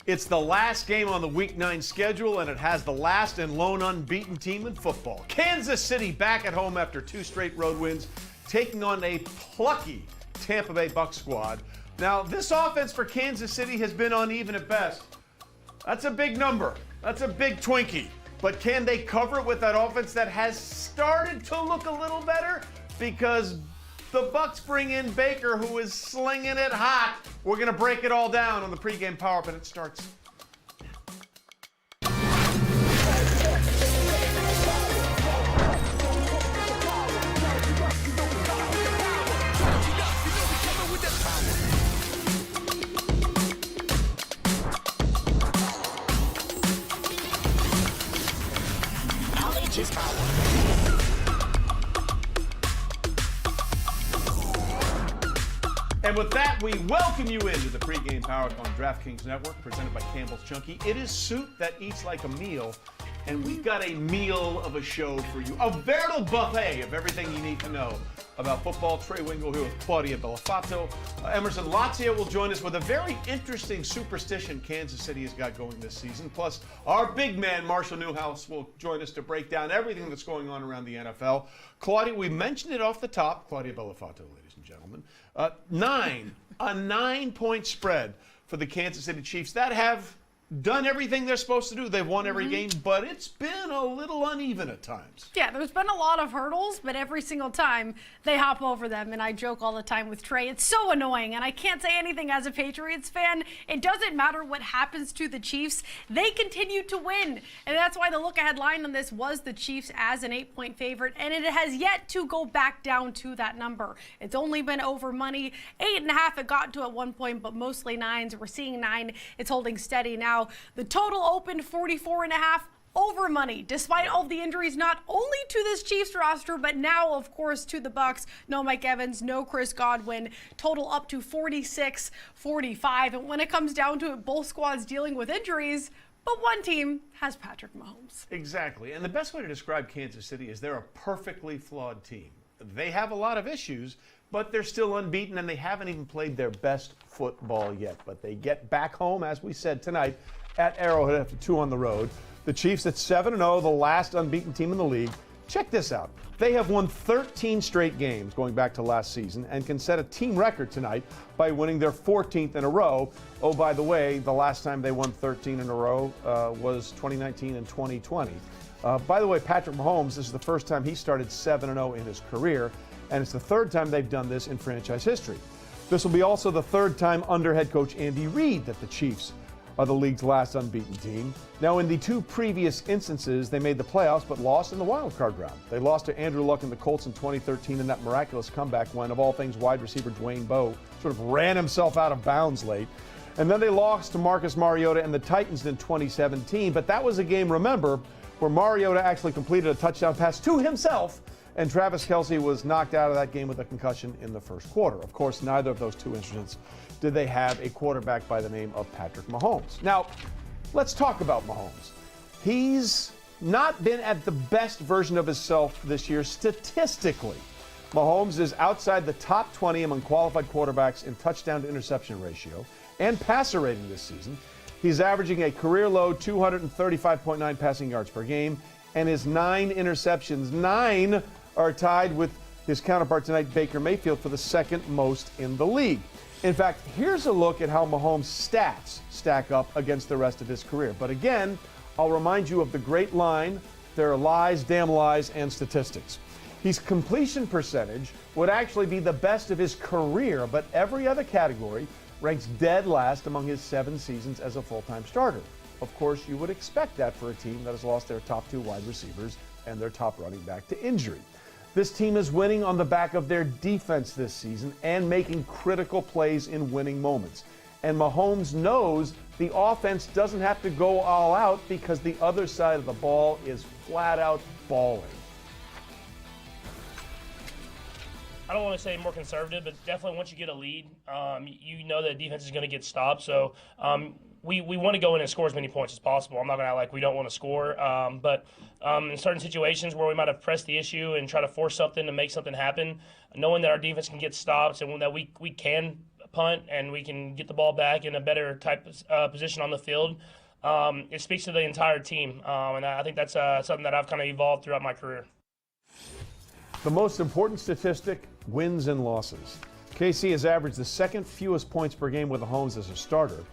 It's the last game on the Week 9 schedule, and it has the last and lone unbeaten team in football. Kansas City back at home after 2 straight road wins, taking on a plucky Tampa Bay Bucs squad. Now, this offense for Kansas City has been uneven at best. That's a big number. That's a big Twinkie. But can they cover it with that offense that has started to look a little better? Because the Bucs bring in Baker, who is slinging it hot. We're going to break it all down on the pregame power-up, and it starts now. And with that, we welcome you into the pregame power-up on DraftKings Network, presented by Campbell's Chunky. It is soup that eats like a meal, and we've got a meal of a show for you. A veritable buffet of everything you need to know about football. Trey, Wingo here with Claudia Bellafato. Emerson Lazio will join us with a very interesting superstition Kansas City has got going this season. Plus, our big man, Marshall Newhouse, will join us to break down everything that's going on around the NFL. Claudia, we mentioned it off the top. Claudia Bellafato, ladies and gentlemen. A 9-point spread for the Kansas City Chiefs that have done everything they're supposed to do. They've won every game, but it's been a little uneven at times. Yeah, there's been a lot of hurdles, but every single time they hop over them. And I joke all the time with Trey, it's so annoying. And I can't say anything as a Patriots fan. It doesn't matter what happens to the Chiefs. They continue to win. And that's why the look-ahead line on this was the Chiefs as an 8-point favorite. And it has yet to go back down to that number. It's only been over money. 8.5 it got to at one point, but mostly 9s. We're seeing 9. It's holding steady now. The total opened 44.5 over money, despite all the injuries, not only to this Chiefs roster, but now, of course, to the Bucs. No Mike Evans, no Chris Godwin. Total up to 46-45. And when it comes down to it, both squads dealing with injuries, but one team has Patrick Mahomes. Exactly. And the best way to describe Kansas City is they're a perfectly flawed team. They have a lot of issues, but they're still unbeaten, and they haven't even played their best football yet. But they get back home, as we said tonight, at Arrowhead after 2 on the road. The Chiefs at 7-0, the last unbeaten team in the league. Check this out. They have won 13 straight games going back to last season and can set a team record tonight by winning their 14th in a row. Oh, by the way, the last time they won 13 in a row was 2019 and 2020. By the way, Patrick Mahomes, this is the first time he started 7-0 in his career, and it's the 3rd time they've done this in franchise history. This will be also the 3rd time under head coach Andy Reid that the Chiefs are the league's last unbeaten team. Now, in the 2 previous instances, they made the playoffs but lost in the wild card round. They lost to Andrew Luck and the Colts in 2013 in that miraculous comeback when, of all things, wide receiver Dwayne Bowe sort of ran himself out of bounds late. And then they lost to Marcus Mariota and the Titans in 2017. But that was a game, remember, where Mariota actually completed a touchdown pass to himself, and Travis Kelce was knocked out of that game with a concussion in the first quarter. Of course, neither of those 2 incidents did they have a quarterback by the name of Patrick Mahomes. Now, let's talk about Mahomes. He's not been at the best version of himself this year statistically. Mahomes is outside the top 20 among qualified quarterbacks in touchdown to interception ratio and passer rating this season. He's averaging a career low 235.9 passing yards per game, and his 9 interceptions, 9 are tied with his counterpart tonight, Baker Mayfield, for the 2nd most in the league. In fact, here's a look at how Mahomes' stats stack up against the rest of his career. But again, I'll remind you of the great line, there are lies, damn lies, and statistics. His completion percentage would actually be the best of his career, but every other category ranks dead last among his 7 seasons as a full-time starter. Of course, you would expect that for a team that has lost their top 2 wide receivers and their top running back to injury. This team is winning on the back of their defense this season and making critical plays in winning moments. And Mahomes knows the offense doesn't have to go all out because the other side of the ball is flat out balling. I don't want to say more conservative, but definitely once you get a lead, you know that defense is going to get stopped. So we want to go in and score as many points as possible. I'm not going to act like we don't want to score, but in certain situations where we might have pressed the issue and try to force something to make something happen, knowing that our defense can get stops and that we can punt and we can get the ball back in a better type of position on the field, it speaks to the entire team. And I think that's something that I've kind of evolved throughout my career. The most important statistic, wins and losses. KC has averaged the second fewest points per game with Mahomes as a starter,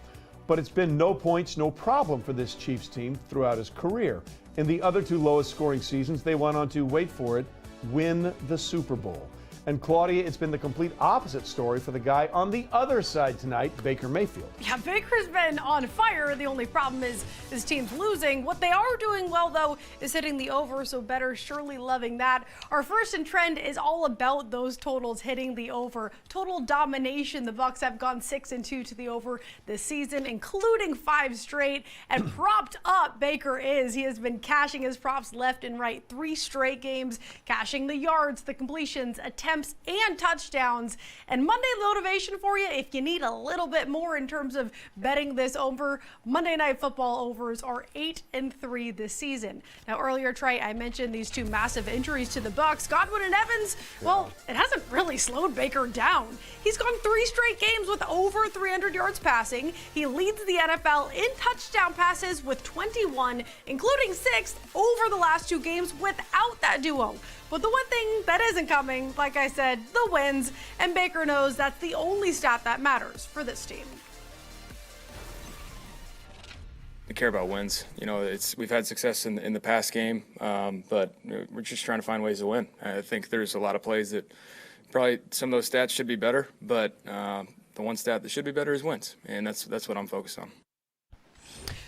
but it's been no points, no problem for this Chiefs team throughout his career. In the other two lowest scoring seasons, they went on to, wait for it, win the Super Bowl. And Claudia, it's been the complete opposite story for the guy on the other side tonight, Baker Mayfield. Yeah, Baker's been on fire. The only problem is his team's losing. What they are doing well, though, is hitting the over, so better surely loving that. Our first in trend is all about those totals hitting the over. Total domination. The Bucs have gone 6-2 to the over this season, including 5 straight. And propped up Baker is. He has been cashing his props left and right. 3 straight games, cashing the yards, the completions, attempts, and touchdowns. And Monday motivation for you, if you need a little bit more in terms of betting this over, Monday Night Football overs are 8-3 this season. Now earlier, Trey, I mentioned these 2 massive injuries to the Bucs, Godwin and Evans. Well, it hasn't really slowed Baker down. He's gone 3 straight games with over 300 yards passing. He leads the NFL in touchdown passes with 21, including 6 over the last 2 games without that duo. But the one thing that isn't coming, like I said, the wins, and Baker knows that's the only stat that matters for this team. We care about wins. You know, we've had success in the past game, but we're just trying to find ways to win. I think there's a lot of plays that probably some of those stats should be better, but the one stat that should be better is wins, and that's what I'm focused on.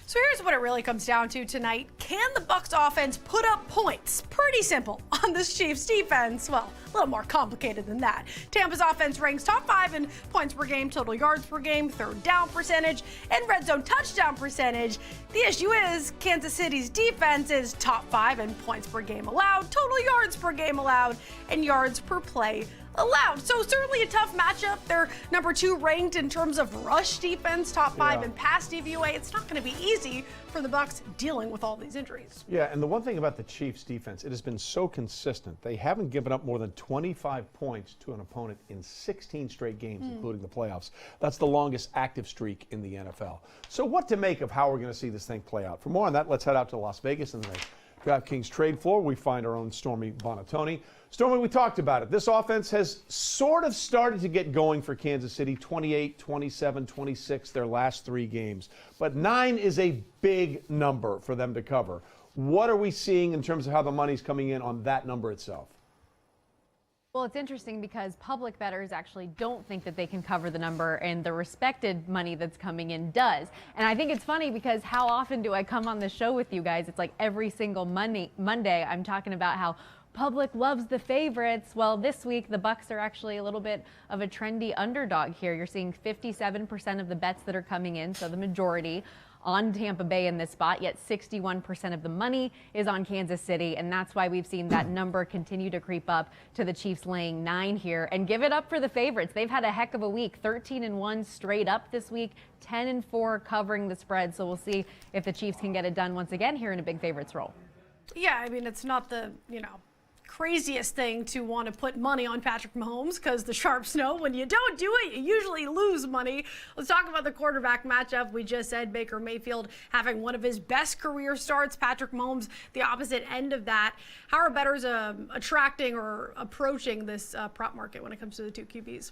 So here's what it really comes down to tonight. Can the Bucs offense put up points? Pretty simple on this Chiefs defense. Well, a little more complicated than that. Tampa's offense ranks top 5 in points per game, total yards per game, third down percentage, and red zone touchdown percentage. The issue is Kansas City's defense is top 5 in points per game allowed, total yards per game allowed, and yards per play allowed. So certainly a tough matchup. They're number 2 ranked in terms of rush defense, top 5 in pass DVOA. It's not going to be easy for the Bucs dealing with all these injuries. Yeah, and the one thing about the Chiefs defense, it has been so consistent. They haven't given up more than 25 points to an opponent in 16 straight games, including the playoffs. That's the longest active streak in the NFL. So what to make of how we're going to see this thing play out? For more on that, let's head out to Las Vegas and the DraftKings trade floor. We find our own Stormy Bonatoni. Stormy, we talked about it. This offense has sort of started to get going for Kansas City, 28, 27, 26, their last 3 games. But 9 is a big number for them to cover. What are we seeing in terms of how the money's coming in on that number itself? Well, it's interesting because public bettors actually don't think that they can cover the number, and the respected money that's coming in does. And I think it's funny because how often do I come on the show with you guys? It's like every single Monday I'm talking about how public loves the favorites. Well, this week the Bucs are actually a little bit of a trendy underdog here. You're seeing 57% of the bets that are coming in, so the majority on Tampa Bay in this spot, yet 61% of the money is on Kansas City, and that's why we've seen that number continue to creep up to the Chiefs laying 9 here. And give it up for the favorites. They've had a heck of a week, 13-1 straight up this week, 10-4 covering the spread. So we'll see if the Chiefs can get it done once again here in a big favorites role. Yeah, I mean, it's not the, craziest thing to want to put money on Patrick Mahomes because the sharps know when you don't do it, you usually lose money. Let's talk about the quarterback matchup. We just said Baker Mayfield having one of his best career starts. Patrick Mahomes, the opposite end of that. How are bettors attracting or approaching this prop market when it comes to the 2 QBs?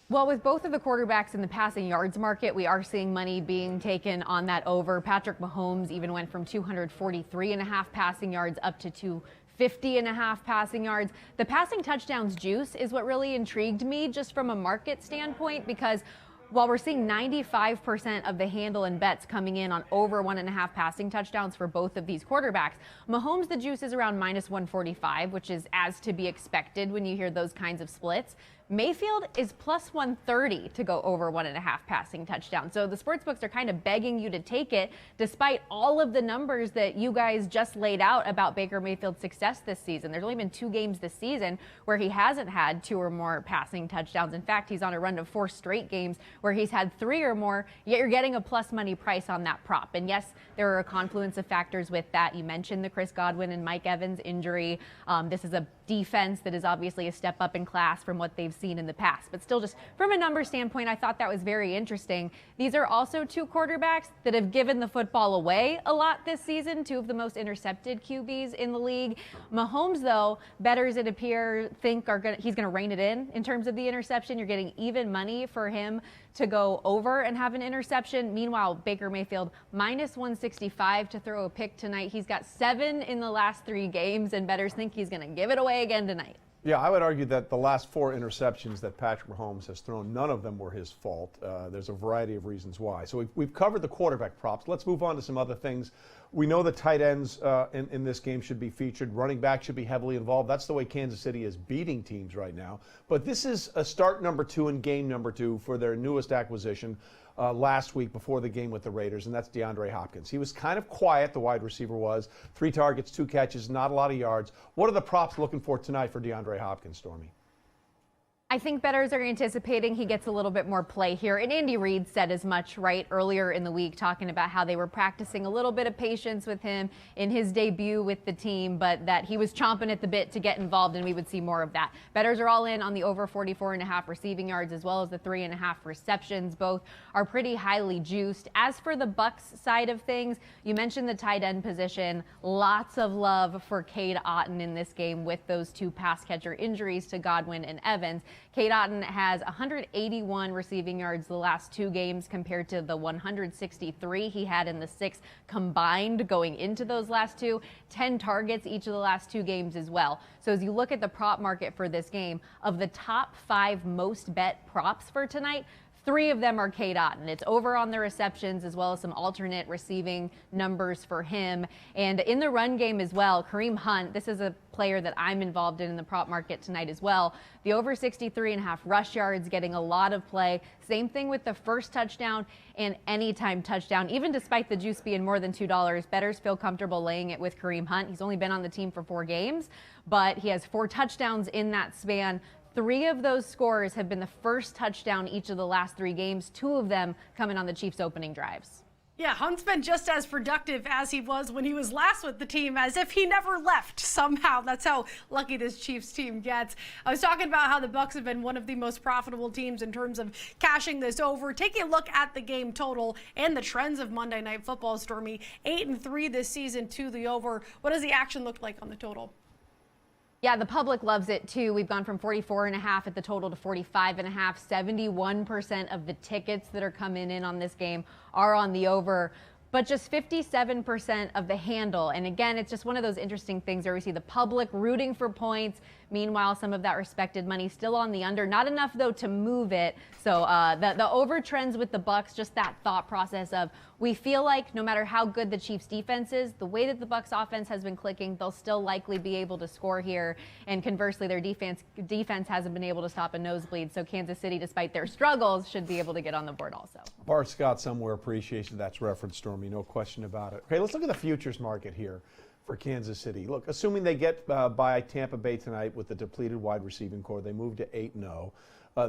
Well, with both of the quarterbacks in the passing yards market, we are seeing money being taken on that over. Patrick Mahomes even went from 243.5 passing yards up to 250.5 passing yards. The passing touchdowns juice is what really intrigued me just from a market standpoint, because while we're seeing 95% of the handle and bets coming in on over 1.5 passing touchdowns for both of these quarterbacks, Mahomes, the juice is around -145, which is as to be expected when you hear those kinds of splits. Mayfield is +130 to go over 1.5 passing touchdowns. So the sportsbooks are kind of begging you to take it, despite all of the numbers that you guys just laid out about Baker Mayfield's success this season. There's only been 2 games this season where he hasn't had 2 or more passing touchdowns. In fact, he's on a run of 4 straight games where he's had 3 or more, yet you're getting a plus money price on that prop. And yes, there are a confluence of factors with that. You mentioned the Chris Godwin and Mike Evans injury. This is a defense that is obviously a step up in class from what they've seen in the past. But still, just from a number standpoint, I thought that was very interesting. These are also two quarterbacks that have given the football away a lot this season, two of the most intercepted QBs in the league. Mahomes, though, bettors it appear think he's going to rein it in terms of the interception. You're getting even money for him to go over and have an interception. Meanwhile, Baker Mayfield minus 165 to throw a pick tonight. He's got 7 in the last 3 games, and bettors think he's going to give it away again tonight. Yeah, I would argue that the last 4 interceptions that Patrick Mahomes has thrown, none of them were his fault. There's a variety of reasons why. So we've covered the quarterback props. Let's move on to some other things. We know the tight ends in this game should be featured. Running back should be heavily involved. That's the way Kansas City is beating teams right now. But this is a start number 2 and game number 2 for their newest acquisition last week before the game with the Raiders, and that's DeAndre Hopkins. He was kind of quiet, the wide receiver was. 3 targets, 2 catches, not a lot of yards. What are the props looking for tonight for DeAndre Hopkins, Stormy? I think bettors are anticipating he gets a little bit more play here. And Andy Reid said as much earlier in the week, talking about how they were practicing a little bit of patience with him in his debut with the team, but that he was chomping at the bit to get involved, and we would see more of that. Bettors are all in on the over 44.5 receiving yards as well as the 3.5 receptions. Both are pretty highly juiced. As for the Bucs side of things, you mentioned the tight end position. Lots of love for Cade Otton in this game with those 2 pass catcher injuries to Godwin and Evans. Cade Otton has 181 receiving yards the last 2 games compared to the 163 he had in the 6 combined going into those last 2. 10 targets each of the last 2 games as well. So as you look at the prop market for this game, of the top 5 most bet props for tonight, 3 of them are Cade Otton. It's over on the receptions as well as some alternate receiving numbers for him. And in the run game as well, Kareem Hunt, this is a player that I'm involved in the prop market tonight as well. The over 63.5 rush yards getting a lot of play. Same thing with the first touchdown and anytime touchdown. Even despite the juice being more than $2, bettors feel comfortable laying it with Kareem Hunt. He's only been on the team for 4 games, but he has 4 touchdowns in that span. 3 of those scores have been the first touchdown each of the last 3 games, 2 of them coming on the Chiefs' opening drives. Yeah, Hunt's been just as productive as he was when he was last with the team, as if he never left somehow. That's how lucky this Chiefs team gets. I was talking about how the Bucs have been one of the most profitable teams in terms of cashing this over. Taking a look at the game total and the trends of Monday Night Football, Stormy, 8-3 this season to the over. What does the action look like on the total? Yeah, the public loves it too. We've gone from 44.5 at the total to 45.5. 71% of the tickets that are coming in on this game are on the over, but just 57% of the handle. And again, it's just one of those interesting things where we see the public rooting for points. Meanwhile, some of that respected money still on the under. Not enough, though, to move it. So the over trends with the Bucs, just that thought process of we feel like no matter how good the Chiefs defense is, the way that the Bucs offense has been clicking, they'll still likely be able to score here. And conversely, their defense hasn't been able to stop a nosebleed. So Kansas City, despite their struggles, should be got on the board also. Bart Scott somewhere appreciation that's referenced, Stormy, no question about it. Okay, let's look at the futures market here for Kansas City. Look, assuming they get by Tampa Bay tonight with the depleted wide receiving core, they move to 8-0.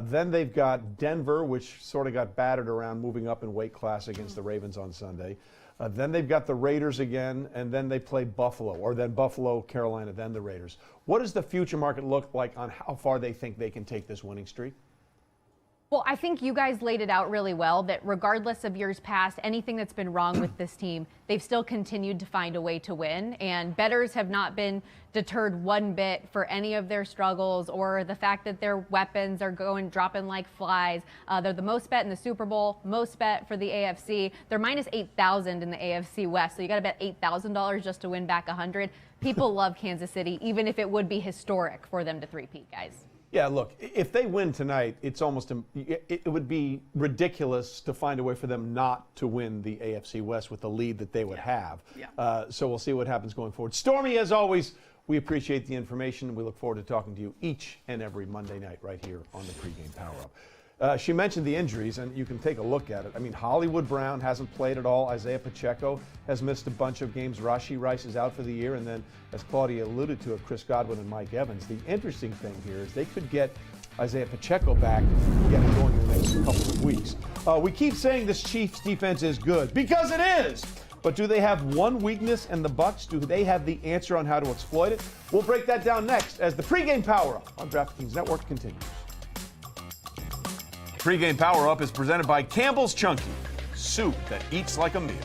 Then they've got Denver, which sort of got battered around moving up in weight class against the Ravens on Sunday. Then they've got the Raiders again, and then they play Buffalo, or then Buffalo, Carolina, then the Raiders. What does the future market look like on how far they think they can take this winning streak? Well, I think you guys laid it out really well that regardless of years past, anything that's been wrong with this team, they've still continued to find a way to win. And bettors have not been deterred one bit for any of their struggles or the fact that their weapons are dropping like flies. They're the most bet in the Super Bowl, most bet for the AFC. They're minus 8,000 in the AFC West. So you got to bet $8,000 just to win back 100. People love Kansas City, even if it would be historic for them to three-peat, guys. Yeah, look, if they win tonight, it would be ridiculous to find a way for them not to win the AFC West with the lead that they would have. Yeah. So we'll see what happens going forward. Stormy, as always, we appreciate the information. We look forward to talking to you each and every Monday night right here on the Pregame PowerUp. She mentioned the injuries, and you can take a look at it. I mean, Hollywood Brown hasn't played at all. Isaiah Pacheco has missed a bunch of games. Rashee Rice is out for the year. And then, as Claudia alluded to, Chris Godwin and Mike Evans. The interesting thing here is they could get Isaiah Pacheco back and get him going in the next couple of weeks. We keep saying this Chiefs defense is good, because it is. But do they have one weakness, and the Bucs, do they have the answer on how to exploit it? We'll break that down next as the Pregame Power-Up on DraftKings Network continues. Pregame Power-Up is presented by Campbell's Chunky, soup that eats like a meal.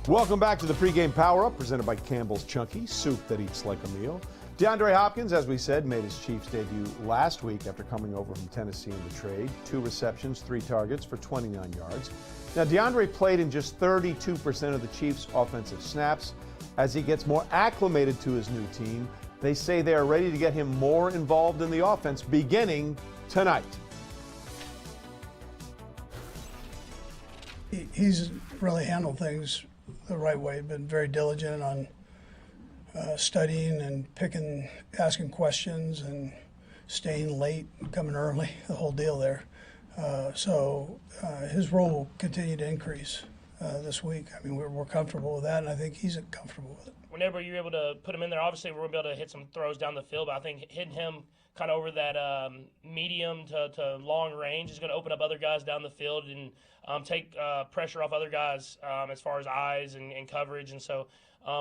Welcome back to the Pregame Power-Up, presented by Campbell's Chunky, soup that eats like a meal. DeAndre Hopkins, as we said, made his Chiefs debut last week after coming over from Tennessee in the trade. 2 receptions, 3 targets for 29 yards. Now, DeAndre played in just 32% of the Chiefs' offensive snaps. As he gets more acclimated to his new team, they say they are ready to get him more involved in the offense beginning tonight. He's really handled things the right way, been very diligent on studying and asking questions and staying late, coming early, the whole deal there. So his role will continue to increase this week. I mean, we're comfortable with that, and I think he's comfortable with it. Whenever you're able to put him in there, obviously we're going to be able to hit some throws down the field, but I think hitting him kind of over that medium to long range is going to open up other guys down the field and take pressure off other guys as far as eyes and coverage. And so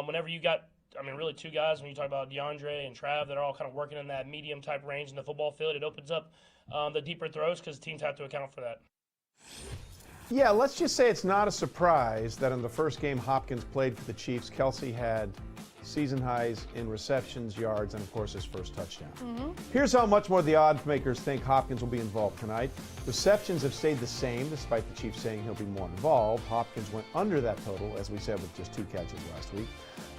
whenever you got, I mean, really 2 guys, when you talk about DeAndre and Trav, that are all kind of working in that medium type range in the football field, it opens up the deeper throws because teams have to account for that. Yeah, let's just say it's not a surprise that in the first game Hopkins played for the Chiefs, Kelsey had season highs in receptions, yards, and of course his first touchdown. Here's how much more the odds makers think Hopkins will be involved tonight. Receptions have stayed the same despite the Chiefs saying he'll be more involved. Hopkins went under that total, as we said, with just 2 catches last week.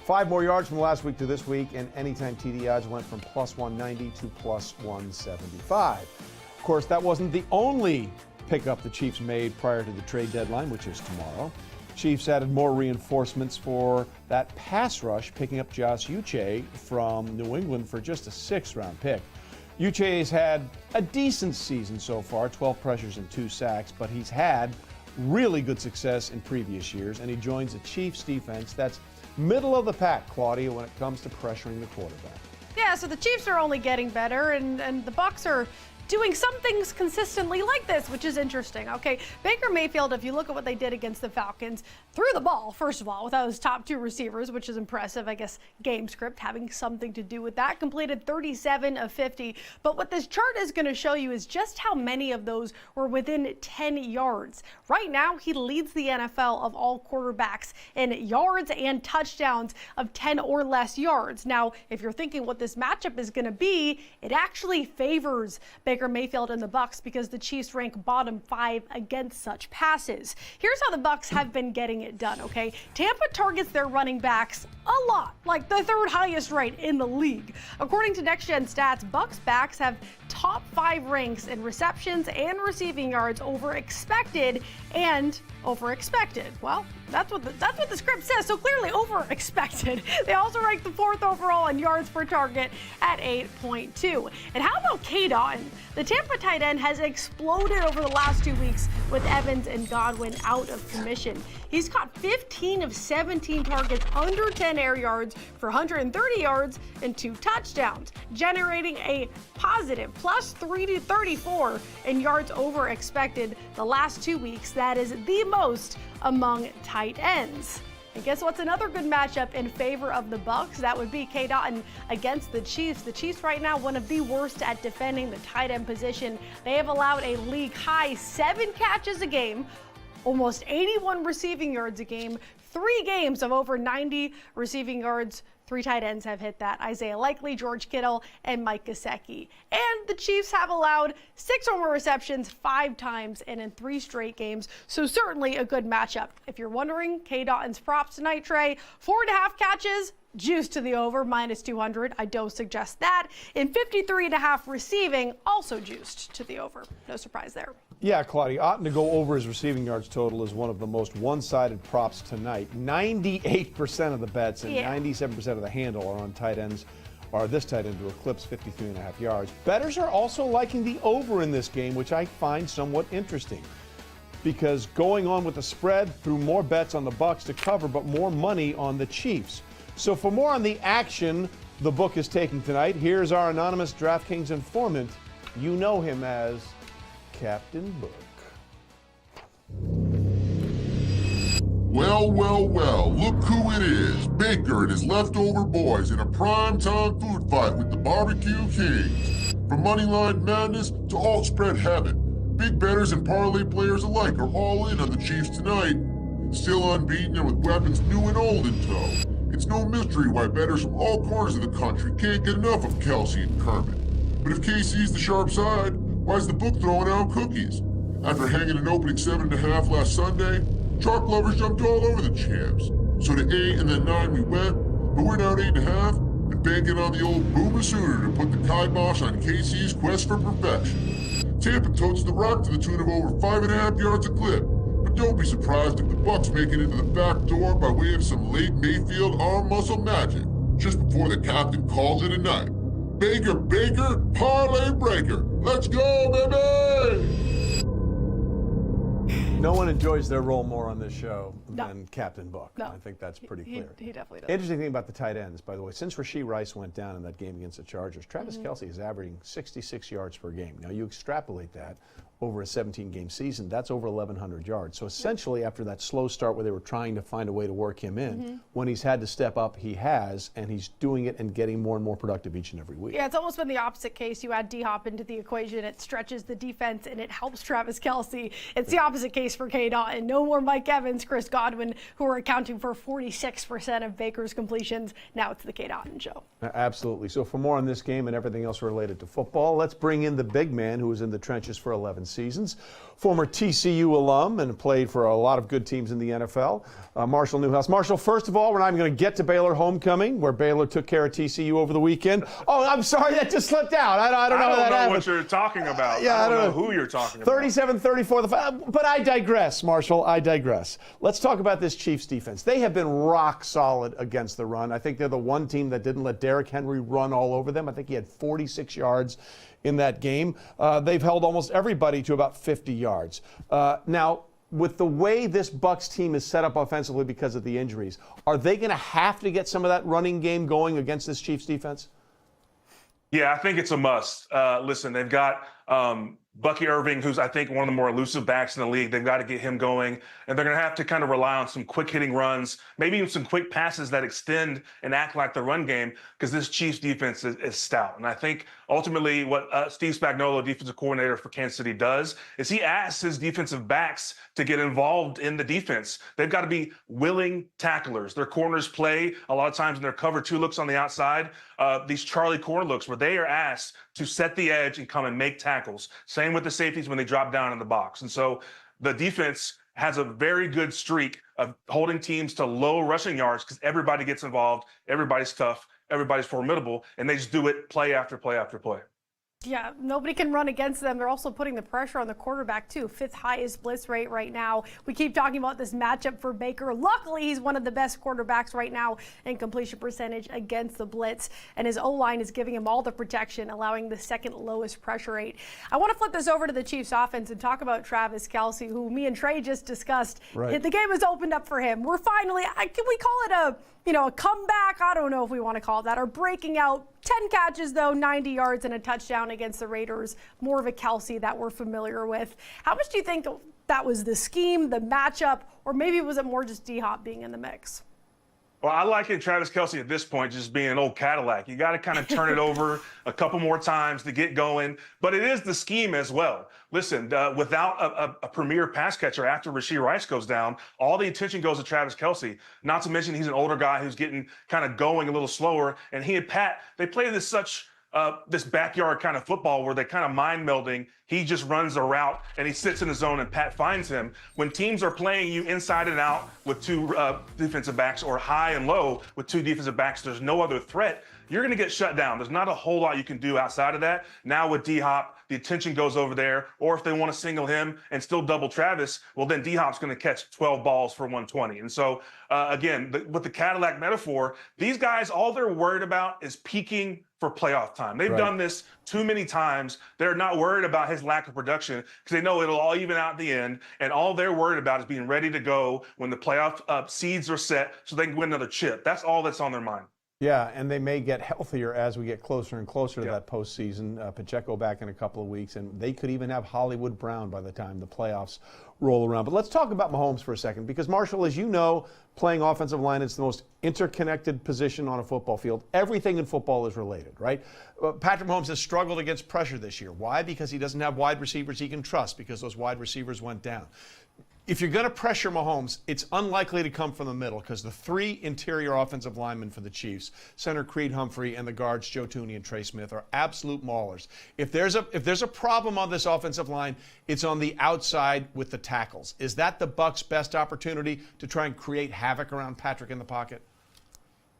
5 more yards from last week to this week, and anytime TD odds went from plus 190 to plus 175. Of course, that wasn't the only pickup the Chiefs made prior to the trade deadline, which is tomorrow. Chiefs added more reinforcements for that pass rush, picking up Josh Uche from New England for just a 6th-round pick. Uche has had a decent season so far, 12 pressures and 2 sacks, but he's had really good success in previous years, and he joins a Chiefs defense that's middle of the pack, Claudia, when it comes to pressuring the quarterback. Yeah, so the Chiefs are only getting better, and the Bucs are doing some things consistently like this, which is interesting. Okay, Baker Mayfield, if you look at what they did against the Falcons, threw the ball, first of all, without his top 2 receivers, which is impressive. I guess game script having something to do with that. Completed 37 of 50. But what this chart is going to show you is just how many of those were within 10 yards. Right now, he leads the NFL of all quarterbacks in yards and touchdowns of 10 or less yards. Now, if you're thinking what this matchup is going to be, it actually favors Baker Mayfield and the Bucs because the Chiefs rank bottom 5 against such passes. Here's how the Bucs have been getting it done, okay? Tampa targets their running backs a lot, like the 3rd highest rate in the league. According to Next Gen Stats, Bucs backs have top 5 ranks in receptions and receiving yards over expected and over expected. Well, that's what the script says, so clearly over expected. They also rank the 4th overall in yards per target at 8.2. And how about K-Dotton? The Tampa tight end has exploded over the last 2 weeks with Evans and Godwin out of commission. He's caught 15 of 17 targets under 10 air yards for 130 yards and 2 touchdowns, generating a positive +3 to 34 in yards over expected the last 2 weeks. That is the most among tight ends. And guess what's another good matchup in favor of the Bucs? That would be K-Dotton against the Chiefs. The Chiefs right now, one of the worst at defending the tight end position. They have allowed a league high 7 catches a game, almost 81 receiving yards a game, 3 games of over 90 receiving yards. 3 tight ends have hit that: Isaiah Likely, George Kittle, and Mike Gesicki. And the Chiefs have allowed 6 or more receptions 5 times and in 3 straight games, so certainly a good matchup. If you're wondering, K-Dotton's props tonight, Trey, 4.5 catches, juice to the over, -200. I don't suggest that. And 53.5 receiving, also juiced to the over. No surprise there. Yeah, Claudia, ought to go over his receiving yards total is one of the most one-sided props tonight. 98% of the bets and 97% of the handle are on tight ends, or this tight end to eclipse 53.5 yards. Bettors are also liking the over in this game, which I find somewhat interesting, because going on with the spread threw more bets on the Bucs to cover, but more money on the Chiefs. So for more on the action the book is taking tonight, here's our anonymous DraftKings informant. You know him as Captain Book. Well, well, well, look who it is. Baker and his leftover boys in a primetime food fight with the Barbecue Kings. From moneyline madness to alt spread heaven, big bettors and parlay players alike are all in on the Chiefs tonight. Still unbeaten and with weapons new and old in tow, it's no mystery why bettors from all corners of the country can't get enough of Kelsey and Kermit. But if KC's the sharp side, why's the book throwing out cookies? After hanging an opening 7.5 last Sunday, chalk lovers jumped all over the champs. So to 8 and then 9 we went, but we're down 8.5 and banking on the old Boomer Sooner to put the kibosh on KC's quest for perfection. Tampa totes the rock to the tune of over 5.5 yards a clip, but don't be surprised if the Bucs make it into the back door by way of some late Mayfield arm muscle magic, just before the captain calls it a night. Baker, Baker, parlay breaker. Let's go, baby! No one enjoys their role more on this show than Captain Book. No. I think that's pretty clear. He definitely does. Interesting thing about the tight ends, by the way, since Rashee Rice went down in that game against the Chargers, Travis Kelce is averaging 66 yards per game. Now, you extrapolate that over a 17-game season, that's over 1,100 yards. So essentially, after that slow start where they were trying to find a way to work him in, when he's had to step up, he has, and he's doing it and getting more and more productive each and every week. Yeah, it's almost been the opposite case. You add D-Hop into the equation, it stretches the defense, and it helps Travis Kelce. It's the opposite case for K-Dot. No more Mike Evans, Chris Godwin, who are accounting for 46% of Baker's completions. Now it's the K-Dot show. Absolutely. So for more on this game and everything else related to football, let's bring in the big man who was in the trenches for 11 seasons. Former TCU alum and played for a lot of good teams in the NFL, Marshall Newhouse. Marshall, first of all, we're not even going to get to Baylor homecoming, where Baylor took care of TCU over the weekend. Oh, I'm sorry, that just slipped out. I don't know how that happened. What you're talking about. Yeah, I don't know who you're talking about. 37-34. But I digress, Marshall. I digress. Let's talk about this Chiefs defense. They have been rock solid against the run. I think they're the one team that didn't let Derrick Henry run all over them. I think he had 46 yards in that game. They've held almost everybody to about 50 yards. Now, with the way this Bucs team is set up offensively because of the injuries, are they going to have to get some of that running game going against this Chiefs defense? Yeah, I think it's a must. Listen, they've got Bucky Irving, who's I think one of the more elusive backs in the league. They've got to get him going, and they're going to have to kind of rely on some quick hitting runs, maybe even some quick passes that extend and act like the run game, because this Chiefs defense is stout. And I think ultimately what Steve Spagnuolo, defensive coordinator for Kansas City, does is he asks his defensive backs to get involved in the defense. They've got to be willing tacklers. Their corners play a lot of times in their cover two looks on the outside, these Charlie corner looks where they are asked to set the edge and come and make tackles. Same with the safeties when they drop down in the box. And so the defense has a very good streak of holding teams to low rushing yards because everybody gets involved, everybody's tough, everybody's formidable, and they just do it play after play after play. Yeah, nobody can run against them. They're also putting the pressure on the quarterback, too. 5th highest blitz rate right now. We keep talking about this matchup for Baker. Luckily, he's one of the best quarterbacks right now in completion percentage against the blitz. And his O-line is giving him all the protection, allowing the 2nd lowest pressure rate. I want to flip this over to the Chiefs offense and talk about Travis Kelce, who me and Trey just discussed. Right. The game has opened up for him. We're finally, can we call it a comeback? I don't know if we want to call it that. Or breaking out. 10 catches, though, 90 yards and a touchdown against the Raiders. More of a Kelce that we're familiar with. How much do you think that was the scheme, the matchup, or maybe was it more just D-Hop being in the mix? Well, I like it, Travis Kelce, at this point, just being an old Cadillac. You got to kind of turn it over a couple more times to get going. But it is the scheme as well. Listen, without a premier pass catcher after Rashee Rice goes down, all the attention goes to Travis Kelce. Not to mention he's an older guy who's getting kind of going a little slower. And he and Pat, they play this backyard kind of football where they kind of mind melding. He just runs a route and he sits in the zone and Pat finds him. When teams are playing you inside and out with 2 defensive backs or high and low with 2 defensive backs, there's no other threat. You're going to get shut down. There's not a whole lot you can do outside of that. Now with D-Hop, the attention goes over there. Or if they want to single him and still double Travis, well, then D-Hop's going to catch 12 balls for 120. And so, again, with the Cadillac metaphor, these guys, all they're worried about is peaking for playoff time. They've done this too many times. They're not worried about his lack of production because they know it'll all even out at the end. And all they're worried about is being ready to go when the playoff seeds are set so they can win another chip. That's all that's on their mind. Yeah, and they may get healthier as we get closer and closer to that postseason. Pacheco back in a couple of weeks, and they could even have Hollywood Brown by the time the playoffs roll around. But let's talk about Mahomes for a second, because Marshall, as you know, playing offensive line is the most interconnected position on a football field. Everything in football is related, right? Patrick Mahomes has struggled against pressure this year. Why? Because he doesn't have wide receivers he can trust, because those wide receivers went down. If you're going to pressure Mahomes, it's unlikely to come from the middle because the 3 interior offensive linemen for the Chiefs, center Creed Humphrey and the guards Joe Thuney and Trey Smith, are absolute maulers. If there's a problem on this offensive line, it's on the outside with the tackles. Is that the Bucs' best opportunity to try and create havoc around Patrick in the pocket?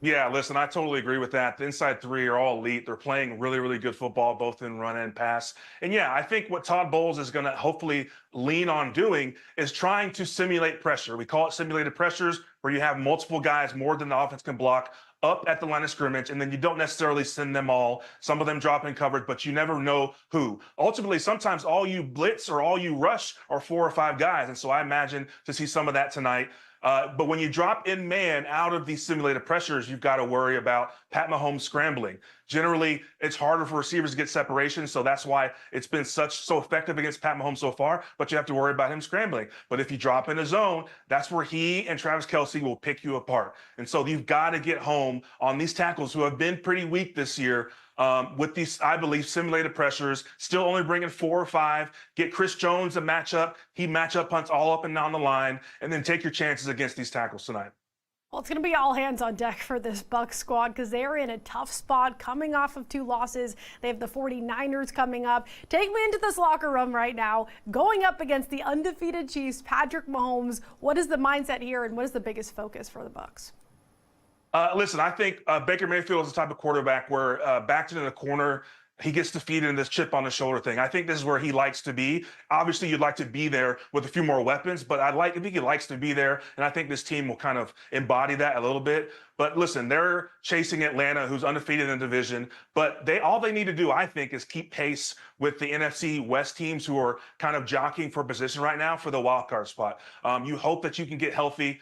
Yeah, listen, I totally agree with that. The inside 3 are all elite. They're playing really, really good football, both in run and pass. And yeah, I think what Todd Bowles is going to hopefully lean on doing is trying to simulate pressure. We call it simulated pressures, where you have multiple guys, more than the offense can block, up at the line of scrimmage, and then you don't necessarily send them all. Some of them drop in coverage, but you never know who. Ultimately, sometimes all you blitz or all you rush are 4 or 5 guys. And so I imagine to see some of that tonight. But when you drop in man out of these simulated pressures, you've got to worry about Pat Mahomes scrambling. Generally, it's harder for receivers to get separation, so that's why it's been so effective against Pat Mahomes so far, but you have to worry about him scrambling. But if you drop in a zone, that's where he and Travis Kelce will pick you apart. And so you've got to get home on these tackles who have been pretty weak this year. With these, I believe, simulated pressures, still only bringing 4 or 5. Get Chris Jones a matchup. He matchup hunts all up and down the line, and then take your chances against these tackles tonight. Well, it's going to be all hands on deck for this Bucs squad because they are in a tough spot coming off of 2 losses. They have the 49ers coming up. Take me into this locker room right now, going up against the undefeated Chiefs, Patrick Mahomes. What is the mindset here, and what is the biggest focus for the Bucs? Listen, I think Baker Mayfield is the type of quarterback where backed in the corner, he gets defeated in this chip on the shoulder thing. I think this is where he likes to be. Obviously, you'd like to be there with a few more weapons, but I think he likes to be there, and I think this team will kind of embody that a little bit. But listen, they're chasing Atlanta, who's undefeated in the division, but all they need to do, I think, is keep pace with the NFC West teams who are kind of jockeying for position right now for the wild card spot. You hope that you can get healthy.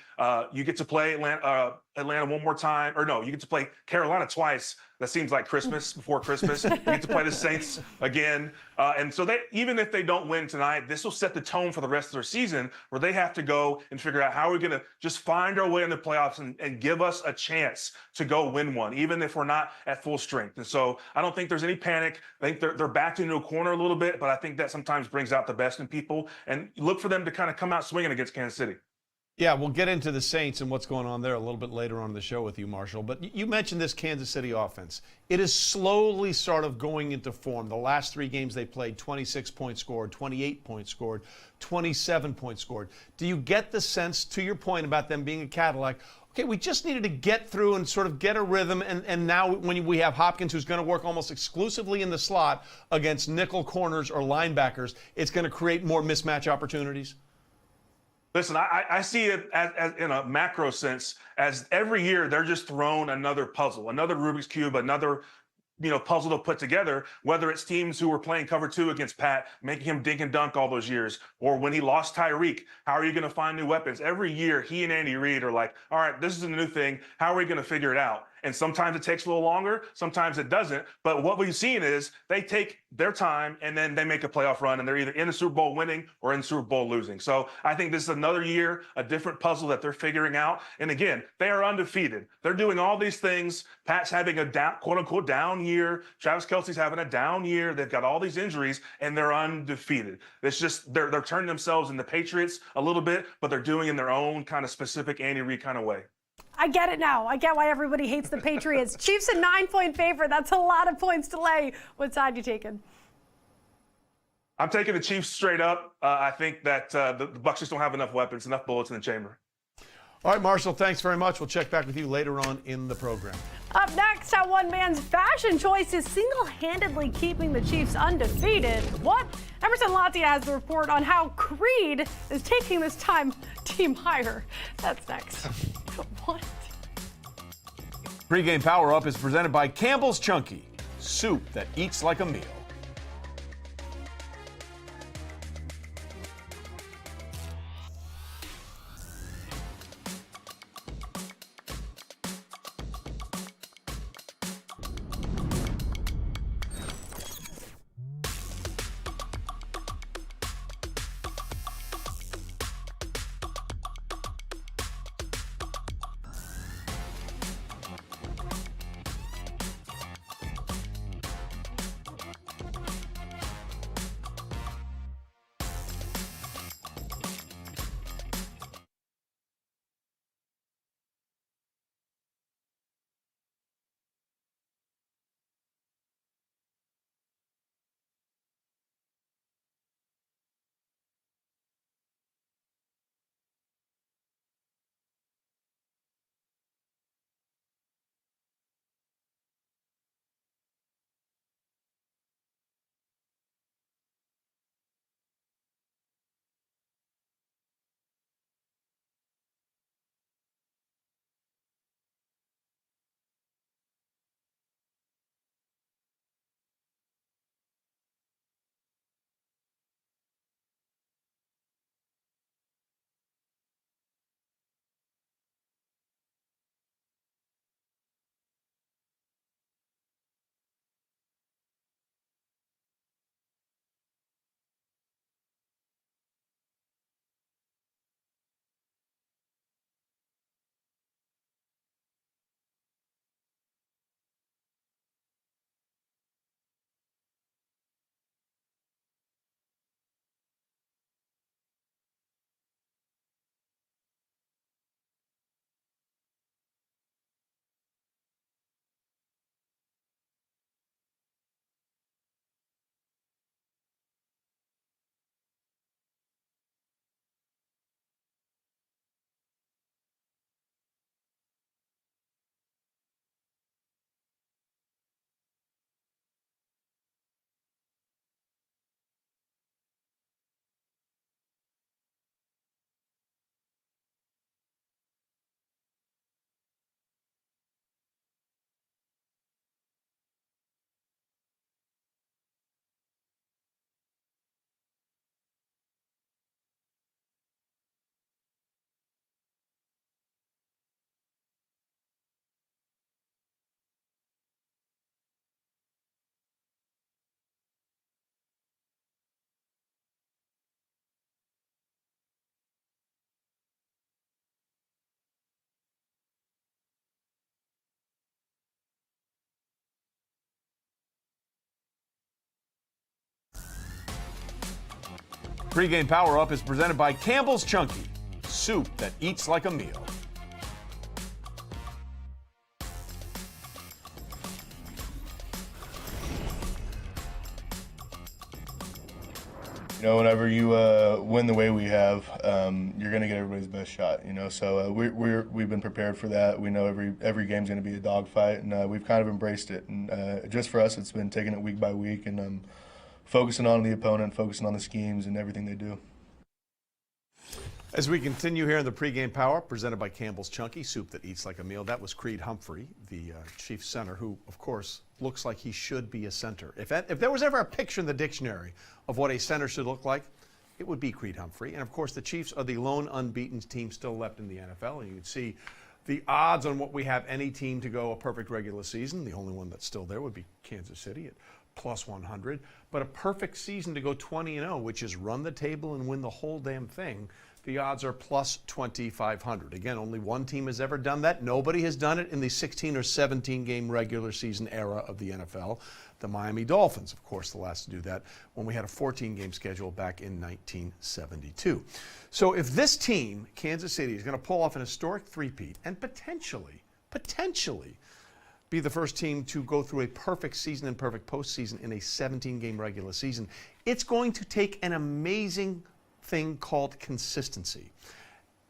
You get to play Atlanta one more time, or no, you get to play Carolina twice. That seems like Christmas before Christmas. You get to play the Saints again. And so even if they don't win tonight, this will set the tone for the rest of their season, where they have to go and figure out how we're going to just find our way in the playoffs and give us a chance to go win one, even if we're not at full strength. And so I don't think there's any panic. I think they're backed into a corner a little bit, but I think that sometimes brings out the best in people. And look for them to kind of come out swinging against Kansas City. Yeah, we'll get into the Saints and what's going on there a little bit later on in the show with you, Marshall. But you mentioned this Kansas City offense. It is slowly sort of going into form. The last 3 games they played, 26 points scored, 28 points scored, 27 points scored. Do you get the sense, to your point about them being a Cadillac, okay, we just needed to get through and sort of get a rhythm, and now when we have Hopkins, who's going to work almost exclusively in the slot against nickel corners or linebackers, it's going to create more mismatch opportunities? Listen, I see it as in a macro sense, as every year they're just thrown another puzzle, another Rubik's Cube, another puzzle to put together, whether it's teams who were playing cover 2 against Pat, making him dink and dunk all those years, or when he lost Tyreek, how are you going to find new weapons? Every year, he and Andy Reid are like, all right, this is a new thing. How are we going to figure it out? And sometimes it takes a little longer, sometimes it doesn't. But what we've seen is they take their time and then they make a playoff run, and they're either in the Super Bowl winning or in the Super Bowl losing. So I think this is another year, a different puzzle that they're figuring out. And again, they are undefeated. They're doing all these things. Pat's having a down, quote unquote down year. Travis Kelce's having a down year. They've got all these injuries and they're undefeated. It's just they're turning themselves into Patriots a little bit, but they're doing it in their own kind of specific Andy Reid kind of way. I get it now. I get why everybody hates the Patriots. Chiefs a 9-point favorite. That's a lot of points to lay. What side you taking? I'm taking the Chiefs straight up. I think that the Bucs just don't have enough weapons, enough bullets in the chamber. All right, Marshall, thanks very much. We'll check back with you later on in the program. Up next, how one man's fashion choice is single-handedly keeping the Chiefs undefeated. What? Emerson Latia has the report on how Creed is taking this team higher. That's next. What? Pregame PowerUp is presented by Campbell's Chunky, soup that eats like a meal. Pregame PowerUp is presented by Campbell's Chunky, soup that eats like a meal. You know, whenever you win the way we have, you're going to get everybody's best shot. You know, so we've been prepared for that. We know every game's going to be a dogfight, and we've kind of embraced it. And just for us, it's been taking it week by week and focusing on the opponent, focusing on the schemes and everything they do. As we continue here in the Pregame Power, presented by Campbell's Chunky, soup that eats like a meal. That was Creed Humphrey, the Chiefs center, who, of course, looks like he should be a center. If there was ever a picture in the dictionary of what a center should look like, it would be Creed Humphrey. And, of course, the Chiefs are the lone unbeaten team still left in the NFL. And you can see the odds on what we have any team to go a perfect regular season. The only one that's still there would be Kansas City at plus 100. But a perfect season to go 20-0, which is run the table and win the whole damn thing, the odds are plus 2,500. Again, only one team has ever done that. Nobody has done it in the 16 or 17 game regular season era of the NFL. The Miami Dolphins, of course, the last to do that when we had a 14 game schedule back in 1972. So if this team, Kansas City, is going to pull off an historic three-peat and potentially be the first team to go through a perfect season and perfect postseason in a 17 game regular season, it's going to take an amazing thing called consistency.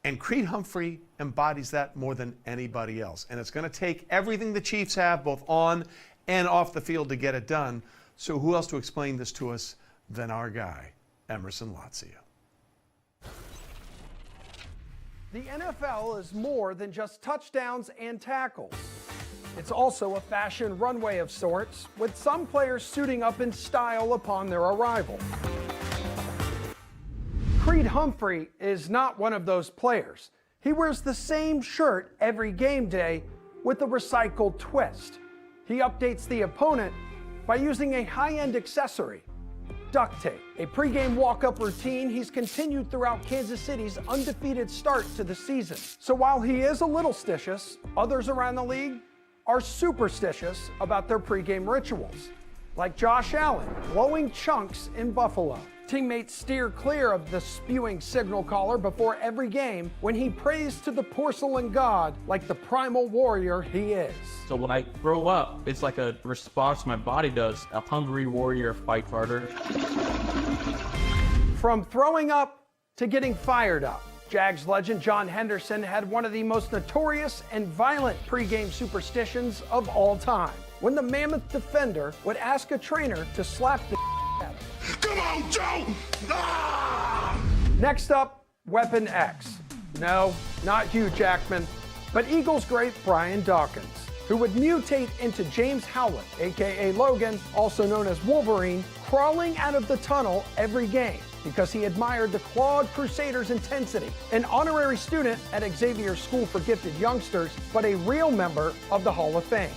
And Creed Humphrey embodies that more than anybody else. And it's going to take everything the Chiefs have, both on and off the field, to get it done. So who else to explain this to us than our guy, Emerson Lazio? The NFL is more than just touchdowns and tackles. It's also a fashion runway of sorts, with some players suiting up in style upon their arrival. Creed Humphrey is not one of those players. He wears the same shirt every game day with a recycled twist. He updates the opponent by using a high-end accessory, duct tape. A pregame walk-up routine he's continued throughout Kansas City's undefeated start to the season. So while he is a little stitious, others around the league are superstitious about their pregame rituals, like Josh Allen blowing chunks in Buffalo. Teammates steer clear of the spewing signal caller before every game when he prays to the porcelain god like the primal warrior he is. So when I throw up, it's like a response my body does. A hungry warrior fights harder. From throwing up to getting fired up, Jags legend John Henderson had one of the most notorious and violent pregame superstitions of all time, when the mammoth defender would ask a trainer to slap the at him. Come on, Joe! Ah! Next up, Weapon X. No, not Hugh Jackman, but Eagles great Brian Dawkins, who would mutate into James Howlett, aka Logan, also known as Wolverine, crawling out of the tunnel every game because he admired the Claude Crusaders' intensity. An honorary student at Xavier's School for Gifted Youngsters, but a real member of the Hall of Fame.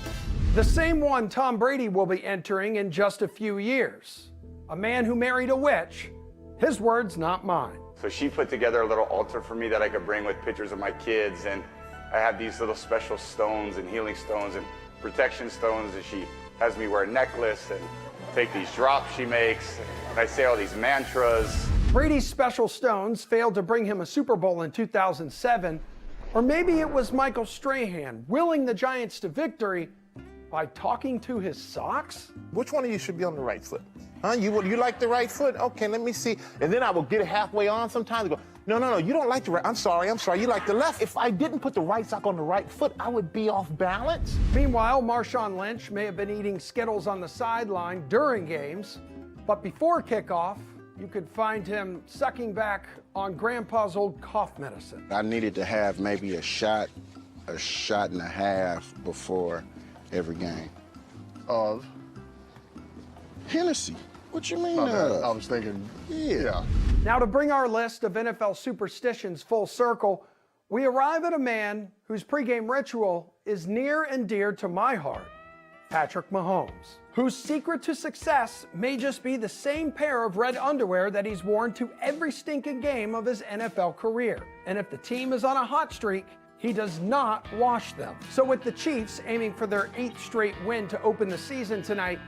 The same one Tom Brady will be entering in just a few years. A man who married a witch. His words, not mine. So she put together a little altar for me that I could bring with pictures of my kids, and I have these little special stones and healing stones and protection stones, and she has me wear a necklace and take these drops she makes, and I say all these mantras. Brady's special stones failed to bring him a Super Bowl in 2007, or maybe it was Michael Strahan willing the Giants to victory by talking to his socks? Which one of you should be on the right foot? Huh? You like the right foot? Okay, let me see. And then I will get it halfway on sometimes and go, no, you don't like the right. I'm sorry, you like the left. If I didn't put the right sock on the right foot, I would be off balance. Meanwhile, Marshawn Lynch may have been eating Skittles on the sideline during games, but before kickoff, you could find him sucking back on Grandpa's old cough medicine. I needed to have maybe a shot and a half before every game. Of? Hennessy. What you mean? I was thinking, yeah. Now, to bring our list of NFL superstitions full circle, we arrive at a man whose pregame ritual is near and dear to my heart, Patrick Mahomes, whose secret to success may just be the same pair of red underwear that he's worn to every stinking game of his NFL career. And if the team is on a hot streak, he does not wash them. So with the Chiefs aiming for their 8th straight win to open the season tonight,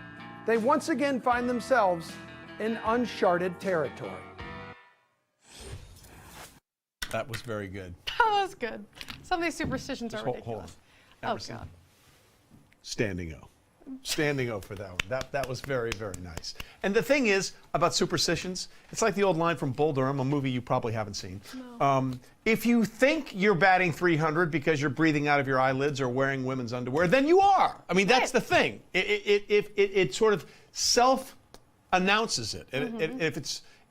they once again find themselves in uncharted territory. That was very good. That was good. Some of these superstitions are ridiculous. Hold on. Oh, Emerson. God. Standing O. Standing O for that one. That was very, very nice. And the thing is about superstitions, it's like the old line from Bull Durham, a movie you probably haven't seen. No. If you think you're batting 300 because you're breathing out of your eyelids or wearing women's underwear, then you are. I mean, that's the thing. It sort of self-announces it. And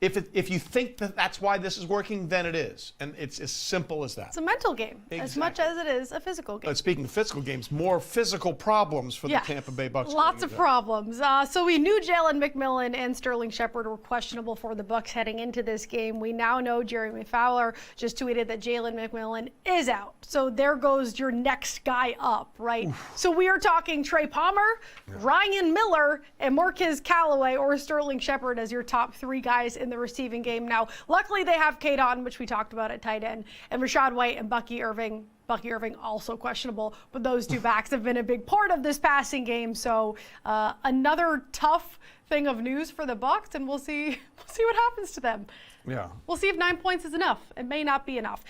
if you think that that's why this is working, then it is. And it's as simple as that. It's a mental game as much as it is a physical game. But speaking of physical games, more physical problems for the Tampa Bay Bucs. Lots of problems. So we knew Jalen McMillan and Sterling Shepard were questionable for the Bucs heading into this game. We now know Jeremy Fowler just tweeted that Jalen McMillan is out. So there goes your next guy up, right? Oof. So we are talking Trey Palmer, Ryan Miller, and Marquez Callaway or Sterling Shepard as your top 3 guys in the receiving game. Now, luckily they have Cade Otton, which we talked about at tight end, and Rashad White and Bucky Irving. Bucky Irving also questionable, but those 2 backs have been a big part of this passing game. So another tough thing of news for the Bucs, and we'll see what happens to them. Yeah. We'll see if 9 points is enough. It may not be enough.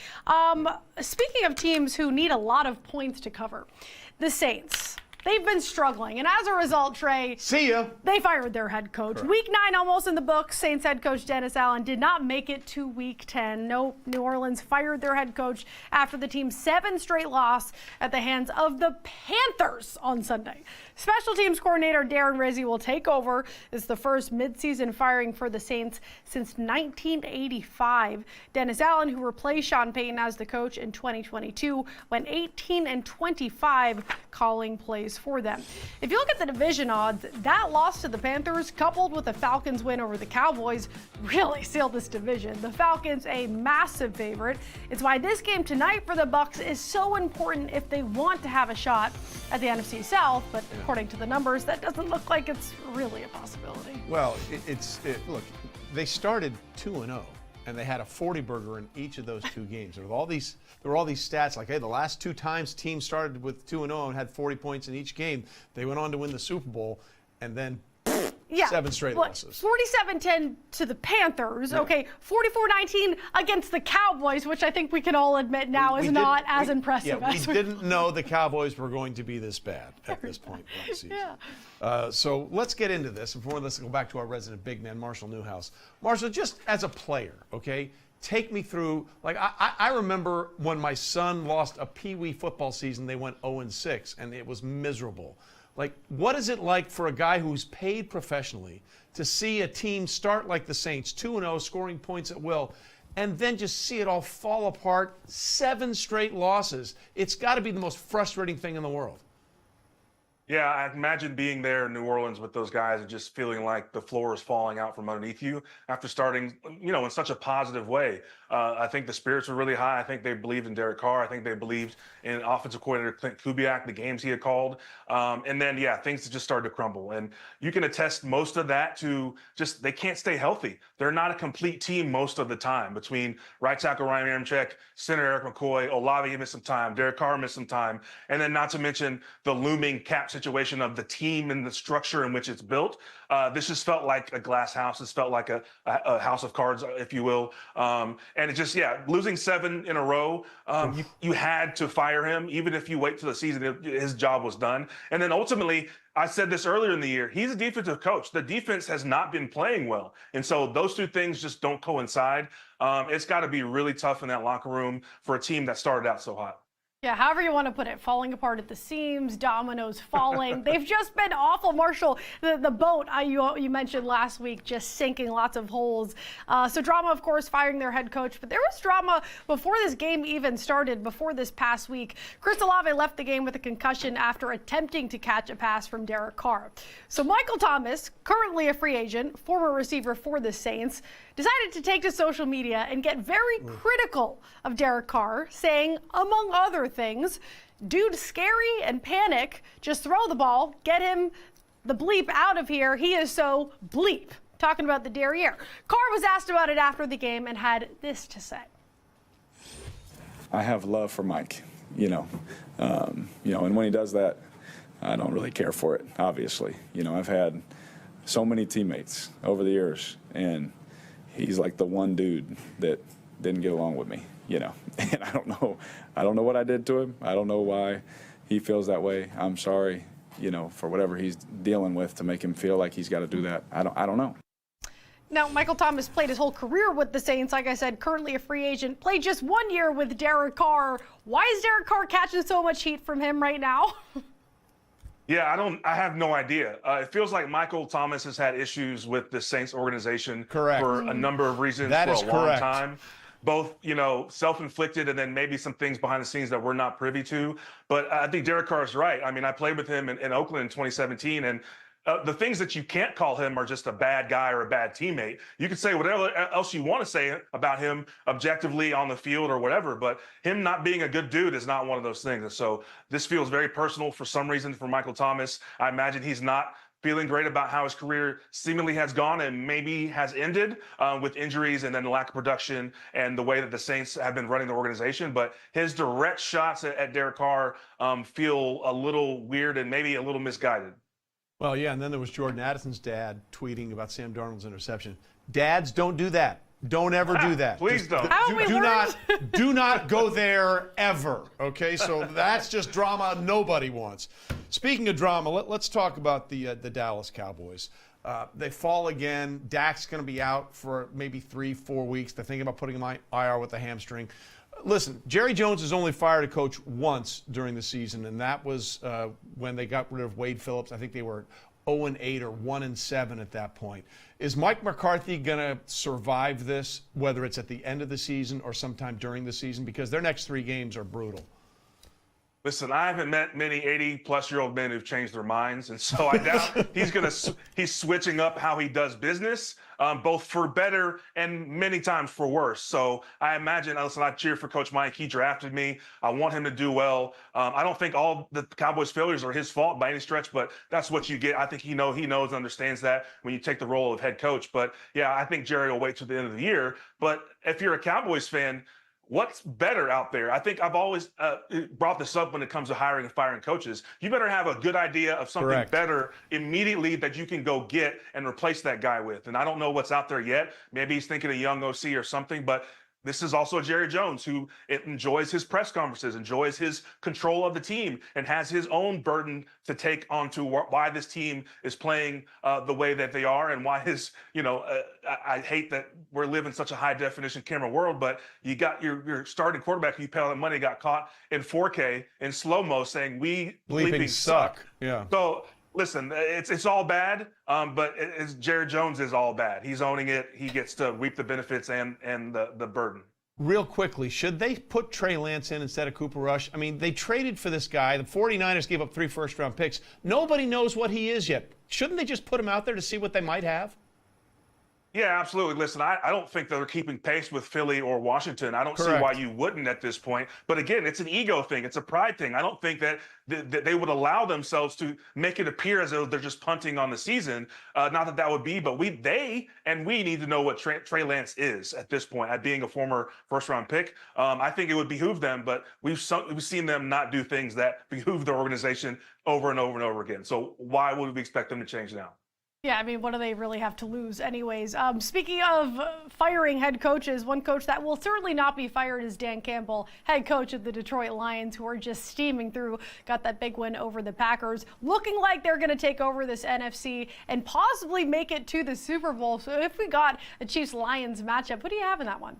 Speaking of teams who need a lot of points to cover, the Saints. They've been struggling, and as a result, Trey, see ya. They fired their head coach. Correct. Week 9 almost in the books. Saints head coach Dennis Allen did not make it to Week 10. No, New Orleans fired their head coach after the team's 7 straight loss at the hands of the Panthers on Sunday. Special teams coordinator Darren Rizzi will take over. It's the first midseason firing for the Saints since 1985. Dennis Allen, who replaced Sean Payton as the coach in 2022, went 18-25 calling plays for them. If you look at the division odds, that loss to the Panthers coupled with the Falcons win over the Cowboys really sealed this division. The Falcons a massive favorite. It's why this game tonight for the Bucs is so important if they want to have a shot at the NFC South, but according to the numbers, that doesn't look like it's really a possibility. Well, look, they started 2-0. And they had a 40-burger in each of those 2 games. There were all these stats like, hey, the last 2 times teams started with 2-0 and had 40 points in each game. They went on to win the Super Bowl, and then 7 straight losses. 47-10 to the Panthers. Okay, 44-19 against the Cowboys, which I think we can all admit now is not as impressive. Yeah, we didn't know the Cowboys were going to be this bad at this point last season. So let's get into this. Before let's go back to our resident big man, Marshall Newhouse. Marshall, just as a player, okay, take me through. Like I remember when my son lost a Pee-wee football season, they went 0-6, and it was miserable. Like, what is it like for a guy who's paid professionally to see a team start like the Saints, 2-0, scoring points at will, and then just see it all fall apart, 7 straight losses? It's got to be the most frustrating thing in the world. Yeah, I imagine being there in New Orleans with those guys and just feeling like the floor is falling out from underneath you after starting, in such a positive way. I think the spirits were really high. I think they believed in Derek Carr. I think they believed in offensive coordinator Clint Kubiak, the games he had called. And then, things just started to crumble. And you can attest most of that to just they can't stay healthy. They're not a complete team most of the time. Between right tackle Ryan Aramczyk, center Eric McCoy, Olave missed some time, Derek Carr missed some time, and then not to mention the looming cap situation of the team and the structure in which it's built. This just felt like a glass house. This felt like a house of cards, if you will. And it just, losing 7 in a row, you had to fire him. Even if you wait till the season, his job was done. And then ultimately, I said this earlier in the year, he's a defensive coach. The defense has not been playing well. And so those 2 things just don't coincide. It's got to be really tough in that locker room for a team that started out so hot. Yeah, however you want to put it, falling apart at the seams, dominoes falling. They've just been awful. Marshall, the boat you mentioned last week, just sinking lots of holes. So drama, of course, firing their head coach. But there was drama before this game even started, before this past week. Chris Olave left the game with a concussion after attempting to catch a pass from Derek Carr. So Michael Thomas, currently a free agent, former receiver for the Saints, decided to take to social media and get very critical of Derek Carr, saying, among other things, dude's scary and panic. Just throw the ball. Get him the bleep out of here. He is so bleep. Talking about the derriere. Carr was asked about it after the game and had this to say. I have love for Mike, and when he does that, I don't really care for it, obviously. I've had so many teammates over the years, and he's like the one dude that didn't get along with me, you know. And I don't know what I did to him. I don't know why he feels that way. I'm sorry, you know, for whatever he's dealing with to make him feel like he's got to do that. I don't know. Now, Michael Thomas played his whole career with the Saints. Like I said, currently a free agent. Played just 1 year with Derek Carr. Why is Derek Carr catching so much heat from him right now? Yeah, I have no idea. It feels like Michael Thomas has had issues with the Saints organization for a number of reasons for a long time. Both, you know, self-inflicted and then maybe some things behind the scenes that we're not privy to. But I think Derek Carr is right. I mean, I played with him in Oakland in 2017, and the things that you can't call him are just a bad guy or a bad teammate. You can say whatever else you want to say about him objectively on the field or whatever, but him not being a good dude is not one of those things. And so this feels very personal for some reason for Michael Thomas. I imagine he's not feeling great about how his career seemingly has gone and maybe has ended with injuries and then the lack of production and the way that the Saints have been running the organization. But his direct shots at Derek Carr feel a little weird and maybe a little misguided. Well, yeah, and then there was Jordan Addison's dad tweeting about Sam Darnold's interception. Dads, don't do that. Don't ever do that. Please don't. Do not go there ever. Okay, so that's just drama nobody wants. Speaking of drama, let's talk about the Dallas Cowboys. They fall again. Dak's going to be out for maybe 3-4 weeks. They're thinking about putting him on IR with a hamstring. Listen, Jerry Jones has only fired a coach once during the season, and that was when they got rid of Wade Phillips. I think they were 0-8 or 1-7 at that point. Is Mike McCarthy going to survive this, whether it's at the end of the season or sometime during the season? Because their next 3 games are brutal. Listen, I haven't met many 80-plus-year-old men who've changed their minds, and so I doubt he's switching up how he does business, both for better and many times for worse. So I imagine, listen, I cheer for Coach Mike. He drafted me. I want him to do well. I don't think all the Cowboys' failures are his fault by any stretch, but that's what you get. I think he knows and understands that when you take the role of head coach. But yeah, I think Jerry will wait till the end of the year. But if you're a Cowboys fan, what's better out there? I think I've always brought this up when it comes to hiring and firing coaches. You better have a good idea of something better immediately that you can go get and replace that guy with. And I don't know what's out there yet. Maybe he's thinking a young OC or something, but this is also Jerry Jones, who enjoys his press conferences, enjoys his control of the team, and has his own burden to take onto why this team is playing the way that they are, and why his, I hate that we're living such a high definition camera world, but you got your starting quarterback who you pay all that money got caught in 4K in slow-mo saying we bleeping suck. Yeah. So listen, it's all bad, but Jerry Jones is all bad. He's owning it. He gets to reap the benefits and the burden. Real quickly, should they put Trey Lance in instead of Cooper Rush? I mean, they traded for this guy. The 49ers gave up 3 first-round picks. Nobody knows what he is yet. Shouldn't they just put him out there to see what they might have? Yeah, absolutely. Listen, I don't think they're keeping pace with Philly or Washington. I don't see why you wouldn't at this point. But again, it's an ego thing. It's a pride thing. I don't think that they would allow themselves to make it appear as though they're just punting on the season. Not that would be, but we need to know what Trey Lance is at this point, at being a former first-round pick. I think it would behoove them, but we've seen them not do things that behoove their organization over and over and over again. So why would we expect them to change now? Yeah, I mean, what do they really have to lose anyways? Speaking of firing head coaches, one coach that will certainly not be fired is Dan Campbell, head coach of the Detroit Lions, who are just steaming through, got that big win over the Packers, looking like they're going to take over this NFC and possibly make it to the Super Bowl. So if we got a Chiefs-Lions matchup, what do you have in that one?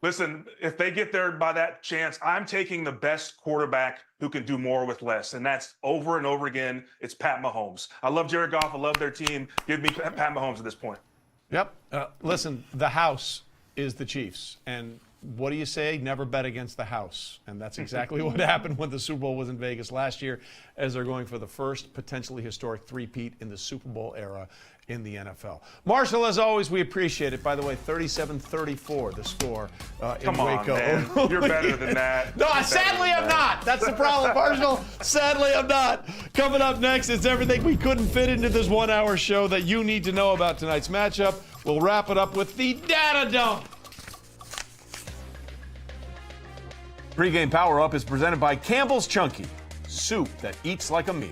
Listen, if they get there by that chance, I'm taking the best quarterback who can do more with less. And that's over and over again. It's Pat Mahomes. I love Jared Goff. I love their team. Give me Pat Mahomes at this point. Yep. Listen, the house is the Chiefs. And what do you say? Never bet against the house. And that's exactly what happened when the Super Bowl was in Vegas last year, as they're going for the first potentially historic three-peat in the Super Bowl era in the NFL. Marshall, as always, we appreciate it. By the way, 37-34, the score in Waco. Man. You're better than that. No, sadly I'm not. That's the problem, Marshall. Sadly I'm not. Coming up next is everything we couldn't fit into this 1-hour show that you need to know about tonight's matchup. We'll wrap it up with the data dump. Pregame Power Up is presented by Campbell's Chunky, soup that eats like a meal.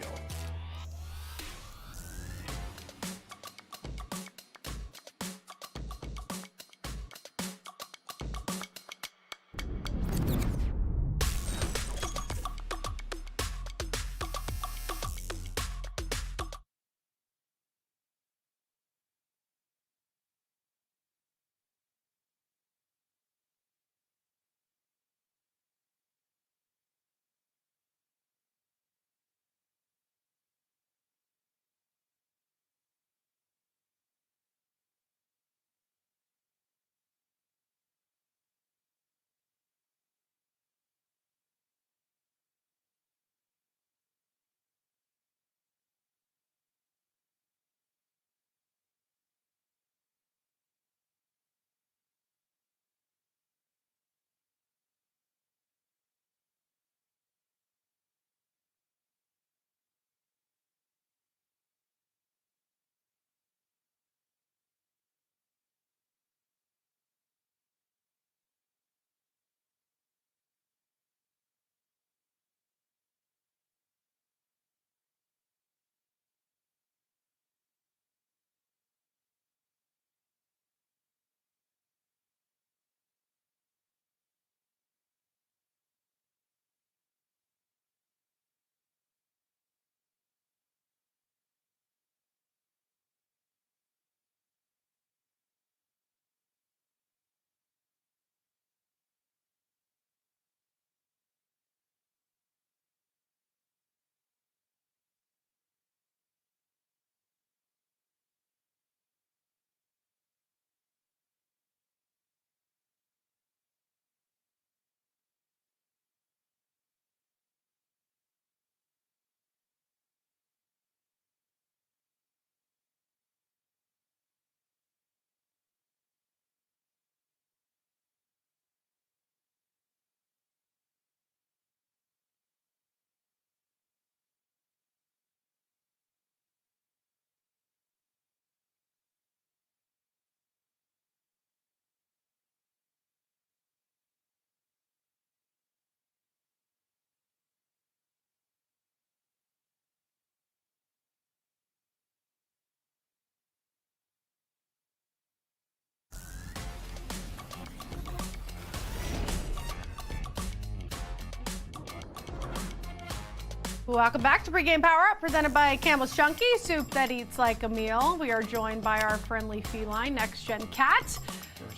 Welcome back to Pregame Power Up, presented by Campbell's Chunky, soup that eats like a meal. We are joined by our friendly feline, Next Gen Cat,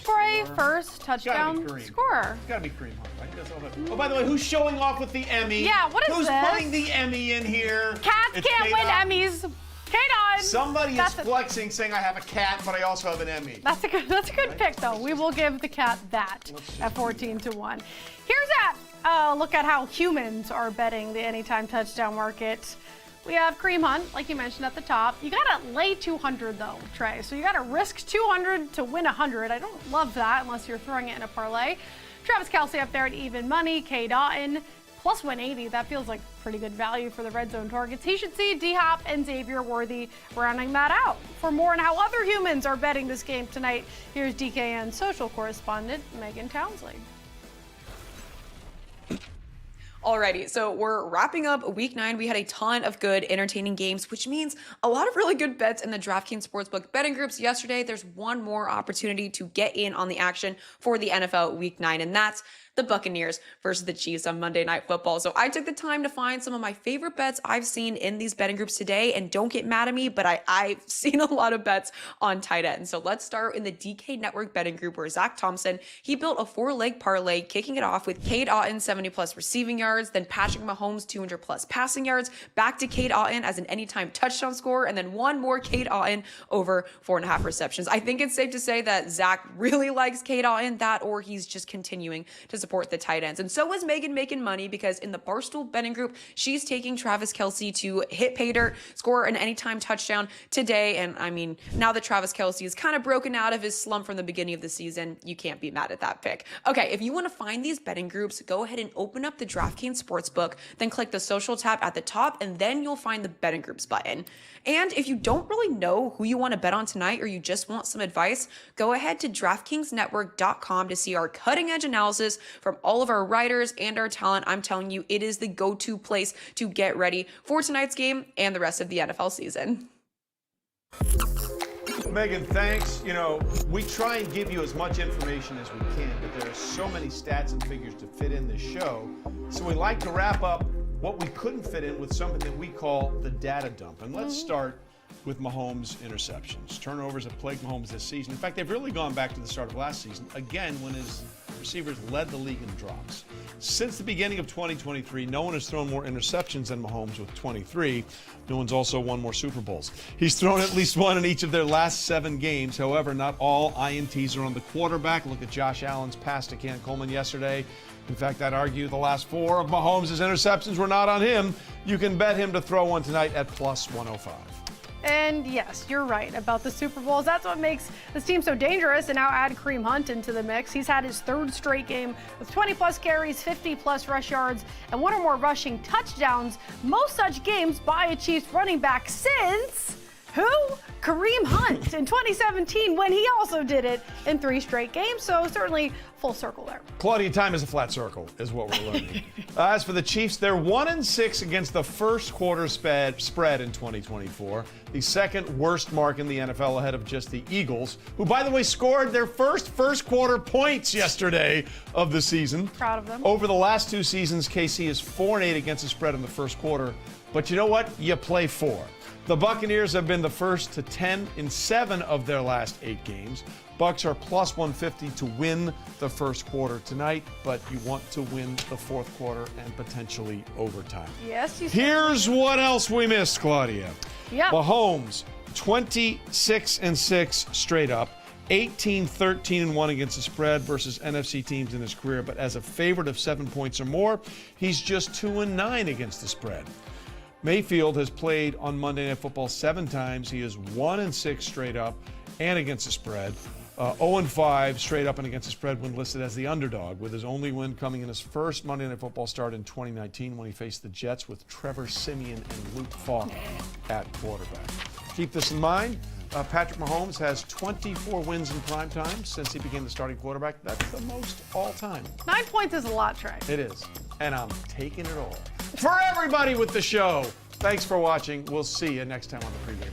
for a first touchdown scorer. It's got to be Kareem Hunt, right? That's all that. Oh, by the way, who's showing off with the Emmy? Yeah, what is who's this? Who's putting the Emmy in here? Cats It's can't win K-Dot. Emmys. K-Dot. Somebody is flexing, saying I have a cat, but I also have an Emmy. That's a good pick, though. We will give the cat that at 14-1. Here's a look at how humans are betting the anytime touchdown market. We have Kareem Hunt, like you mentioned at the top. You gotta lay 200 though, Trey. So you gotta risk 200 to win 100. I don't love that unless you're throwing it in a parlay. Travis Kelce up there at even money. K. Dotton plus 180. That feels like pretty good value for the red zone targets. He should see D-Hop and Xavier Worthy rounding that out. For more on how other humans are betting this game tonight, here's DKN social correspondent Megan Townsley. Alrighty, so we're wrapping up week 9. We had a ton of good, entertaining games, which means a lot of really good bets in the DraftKings Sportsbook betting groups yesterday. There's one more opportunity to get in on the action for the NFL week 9, and that's the Buccaneers versus the Chiefs on Monday Night Football. So I took the time to find some of my favorite bets I've seen in these betting groups today, and don't get mad at me, but I've seen a lot of bets on tight end. So let's start in the DK Network betting group where Zach Thompson, he built a 4-leg parlay, kicking it off with Cade Otton 70+ receiving yards, then Patrick Mahomes 200+ passing yards, back to Cade Otton as an anytime touchdown scorer, and then one more Cade Otton over 4.5 receptions. I think it's safe to say that Zach really likes Cade Otton, that or he's just continuing to support the tight ends. And so is Megan making money because in the Barstool betting group, she's taking Travis Kelce to hit pay dirt, score an anytime touchdown today. And I mean, now that Travis Kelce is kind of broken out of his slump from the beginning of the season, you can't be mad at that pick. Okay, if you want to find these betting groups, go ahead and open up the DraftKings Sportsbook, then click the social tab at the top, and then you'll find the betting groups button. And if you don't really know who you want to bet on tonight, or you just want some advice, go ahead to DraftKingsNetwork.com to see our cutting edge analysis from all of our writers and our talent. I'm telling you, it is the go-to place to get ready for tonight's game and the rest of the NFL season. Megan, thanks. You know, we try and give you as much information as we can, but there are so many stats and figures to fit in this show. So we like to wrap up what we couldn't fit in with something that we call the data dump. And let's start with Mahomes' interceptions. Turnovers have plagued Mahomes this season. In fact, they've really gone back to the start of last season, again, when his receivers led the league in drops. Since the beginning of 2023, no one has thrown more interceptions than Mahomes with 23. No one's also won more Super Bowls. He's thrown at least one in each of their last 7 games. However, not all INTs are on the quarterback. Look at Josh Allen's pass to Cam Coleman yesterday. In fact, I'd argue the last 4 of Mahomes' interceptions were not on him. You can bet him to throw one tonight at plus 105. And yes, you're right about the Super Bowls. That's what makes this team so dangerous. And now add Kareem Hunt into the mix. He's had his 3rd straight game with 20+ carries, 50+ rush yards, and 1 or more rushing touchdowns. Most such games by a Chiefs running back since who? Kareem Hunt in 2017, when he also did it in 3 straight games. So certainly full circle there. Claudia, time is a flat circle, is what we're learning. As for the Chiefs, they're 1-6 against the first quarter spread in 2024, the 2nd worst mark in the NFL, ahead of just the Eagles, who, by the way, scored their first quarter points yesterday of the season. Proud of them. Over the last 2 seasons, KC is 4-8 against the spread in the first quarter. But you know what? You play 4. The Buccaneers have been the first to 10 in 7 of their last 8 games. Bucks are plus 150 to win the first quarter tonight, but you want to win the 4th quarter and potentially overtime. Yes, you Here's what else we missed, Claudia. Yep. Mahomes, 26-6 straight up. 18-13-1 against the spread versus NFC teams in his career, but as a favorite of 7 points or more, he's just 2-9 against the spread. Mayfield has played on Monday Night Football 7 times. He is 1-6 straight up and against the spread. 0-5 straight up and against the spread when listed as the underdog, with his only win coming in his first Monday Night Football start in 2019 when he faced the Jets with Trevor Siemian and Luke Falk at quarterback. Keep this in mind. Patrick Mahomes has 24 wins in prime time since he became the starting quarterback. That's the most all time. 9 points is a lot, Trey. It is. And I'm taking it all. For everybody with the show, thanks for watching. We'll see you next time on the Pregame